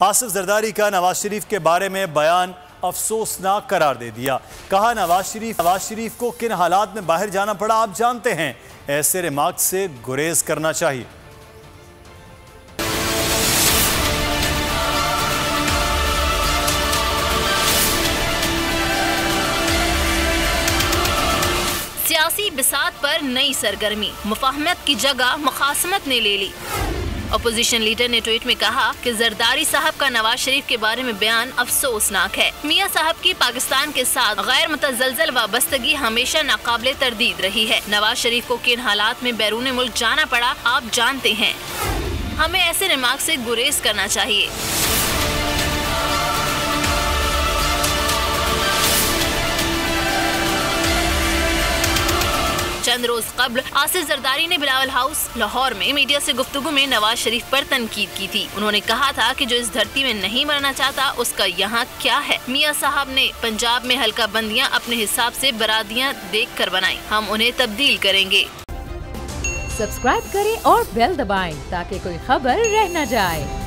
आसिफ जरदारी का नवाज शरीफ के बारे में बयान अफसोसनाक करार दे दिया। कहा नवाज शरीफ को किन हालात में बाहर जाना पड़ा आप जानते हैं, ऐसे रिमार्क से गुरेज करना चाहिए। सियासी बिसात पर नई सरगर्मी, मुफाहमत की जगह मुखासमत ने ले ली। अपोजिशन लीडर ने ट्वीट में कहा कि जरदारी साहब का नवाज शरीफ के बारे में बयान अफसोसनाक है। मियां साहब की पाकिस्तान के साथ गैर मुतज़लज़ल वाबस्तगी हमेशा नाकाबिले तरदीद रही है। नवाज शरीफ को किन हालात में बैरून मुल्क जाना पड़ा आप जानते हैं, हमें ऐसे रिमार्क से गुरेज करना चाहिए। चंद रोज कबल आसिफ जरदारी ने बिलावल हाउस लाहौर में मीडिया से गुफ्तगू में नवाज शरीफ पर तनकीद की थी। उन्होंने कहा था कि जो इस धरती में नहीं मरना चाहता उसका यहाँ क्या है। मियां साहब ने पंजाब में हल्का बंदियाँ अपने हिसाब से बरादियाँ देख कर बनाई, हम उन्हें तब्दील करेंगे। सब्सक्राइब करें और बेल दबाएं ताकि कोई खबर रह न जाए।